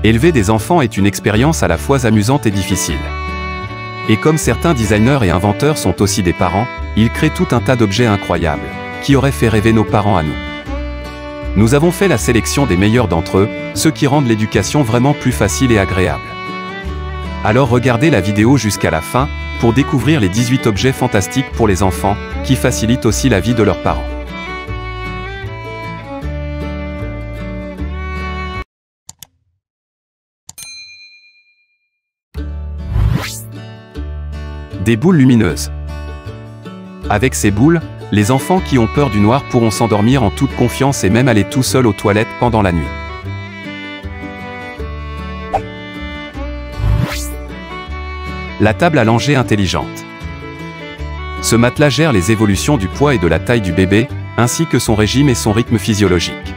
Élever des enfants est une expérience à la fois amusante et difficile. Et comme certains designers et inventeurs sont aussi des parents, ils créent tout un tas d'objets incroyables, qui auraient fait rêver nos parents à nous. Nous avons fait la sélection des meilleurs d'entre eux, ceux qui rendent l'éducation vraiment plus facile et agréable. Alors regardez la vidéo jusqu'à la fin, pour découvrir les 18 objets fantastiques pour les enfants, qui facilitent aussi la vie de leurs parents. Des boules lumineuses. Avec ces boules, les enfants qui ont peur du noir pourront s'endormir en toute confiance et même aller tout seuls aux toilettes pendant la nuit. La table allongée intelligente. Ce matelas gère les évolutions du poids et de la taille du bébé, ainsi que son régime et son rythme physiologique.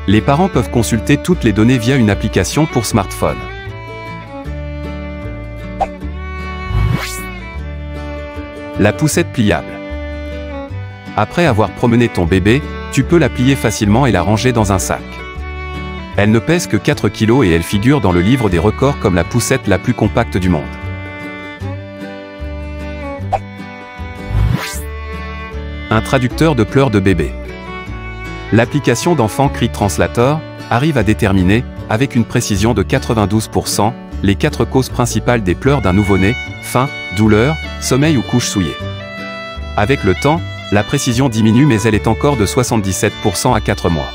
Les parents peuvent consulter toutes les données via une application pour smartphone. La poussette pliable. Après avoir promené ton bébé, tu peux la plier facilement et la ranger dans un sac. Elle ne pèse que 4 kg et elle figure dans le livre des records comme la poussette la plus compacte du monde. Un traducteur de pleurs de bébé. L'application d'enfant Cry Translator arrive à déterminer, avec une précision de 92%, les 4 causes principales des pleurs d'un nouveau-né: faim, douleur, sommeil ou couche souillée. Avec le temps, la précision diminue mais elle est encore de 77% à 4 mois.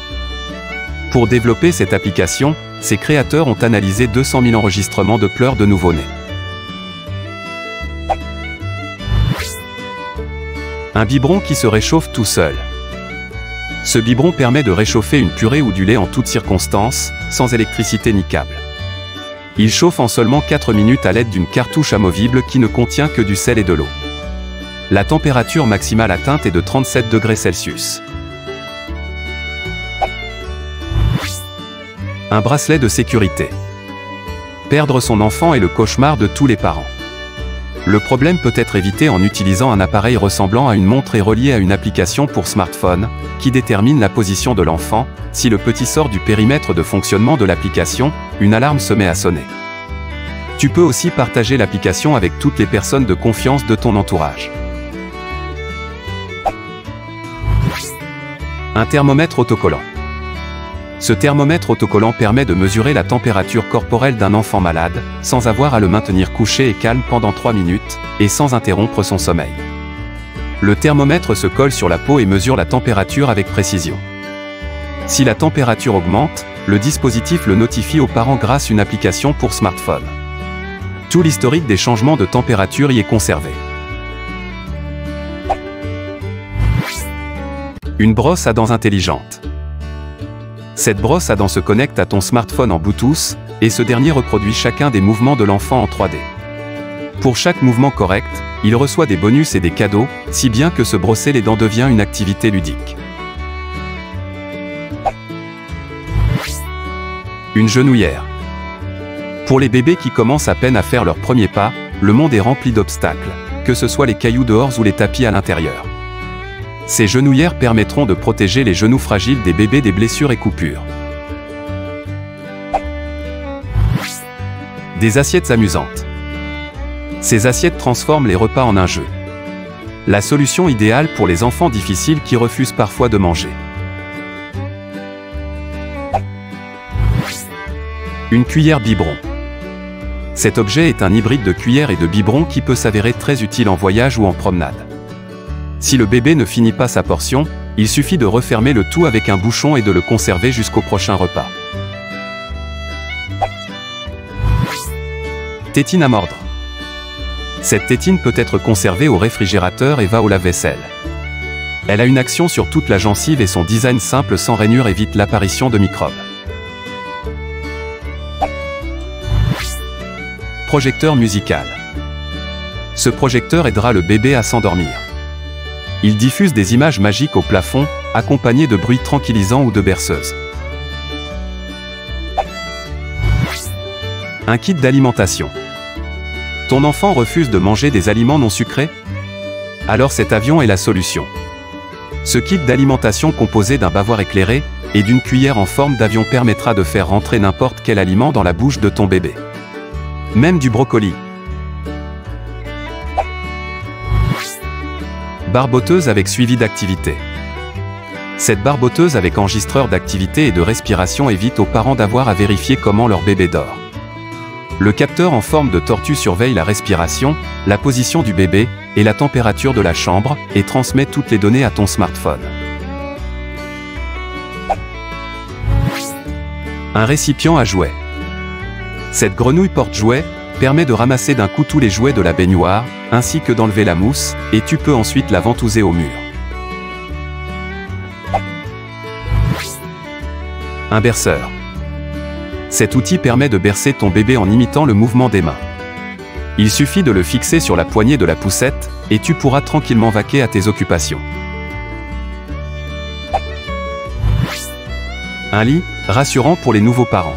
Pour développer cette application, ses créateurs ont analysé 200 000 enregistrements de pleurs de nouveau-nés. Un biberon qui se réchauffe tout seul. Ce biberon permet de réchauffer une purée ou du lait en toutes circonstances, sans électricité ni câble. Il chauffe en seulement 4 minutes à l'aide d'une cartouche amovible qui ne contient que du sel et de l'eau. La température maximale atteinte est de 37 degrés Celsius. Un bracelet de sécurité. Perdre son enfant est le cauchemar de tous les parents. Le problème peut être évité en utilisant un appareil ressemblant à une montre et relié à une application pour smartphone, qui détermine la position de l'enfant. Si le petit sort du périmètre de fonctionnement de l'application, une alarme se met à sonner. Tu peux aussi partager l'application avec toutes les personnes de confiance de ton entourage. Un thermomètre autocollant. Ce thermomètre autocollant permet de mesurer la température corporelle d'un enfant malade, sans avoir à le maintenir couché et calme pendant 3 minutes, et sans interrompre son sommeil. Le thermomètre se colle sur la peau et mesure la température avec précision. Si la température augmente, le dispositif le notifie aux parents grâce à une application pour smartphone. Tout l'historique des changements de température y est conservé. Une brosse à dents intelligente. Cette brosse à dents se connecte à ton smartphone en Bluetooth, et ce dernier reproduit chacun des mouvements de l'enfant en 3D. Pour chaque mouvement correct, il reçoit des bonus et des cadeaux, si bien que se brosser les dents devient une activité ludique. Une genouillère. Pour les bébés qui commencent à peine à faire leurs premiers pas, le monde est rempli d'obstacles, que ce soit les cailloux dehors ou les tapis à l'intérieur. Ces genouillères permettront de protéger les genoux fragiles des bébés des blessures et coupures. Des assiettes amusantes. Ces assiettes transforment les repas en un jeu. La solution idéale pour les enfants difficiles qui refusent parfois de manger. Une cuillère biberon. Cet objet est un hybride de cuillère et de biberon qui peut s'avérer très utile en voyage ou en promenade. Si le bébé ne finit pas sa portion, il suffit de refermer le tout avec un bouchon et de le conserver jusqu'au prochain repas. Tétine à mordre. Cette tétine peut être conservée au réfrigérateur et va au lave-vaisselle. Elle a une action sur toute la gencive et son design simple sans rainure évite l'apparition de microbes. Projecteur musical. Ce projecteur aidera le bébé à s'endormir. Il diffuse des images magiques au plafond, accompagnées de bruits tranquillisants ou de berceuses. Un kit d'alimentation. Ton enfant refuse de manger des aliments non sucrés? Alors cet avion est la solution. Ce kit d'alimentation composé d'un bavoir éclairé et d'une cuillère en forme d'avion permettra de faire rentrer n'importe quel aliment dans la bouche de ton bébé. Même du brocoli. Barboteuse avec suivi d'activité. Cette barboteuse avec enregistreur d'activité et de respiration évite aux parents d'avoir à vérifier comment leur bébé dort. Le capteur en forme de tortue surveille la respiration, la position du bébé et la température de la chambre et transmet toutes les données à ton smartphone. Un récipient à jouets. Cette grenouille porte-jouets permet de ramasser d'un coup tous les jouets de la baignoire, ainsi que d'enlever la mousse, et tu peux ensuite la ventouser au mur. Un berceur. Cet outil permet de bercer ton bébé en imitant le mouvement des mains. Il suffit de le fixer sur la poignée de la poussette, et tu pourras tranquillement vaquer à tes occupations. Un lit, rassurant pour les nouveaux parents.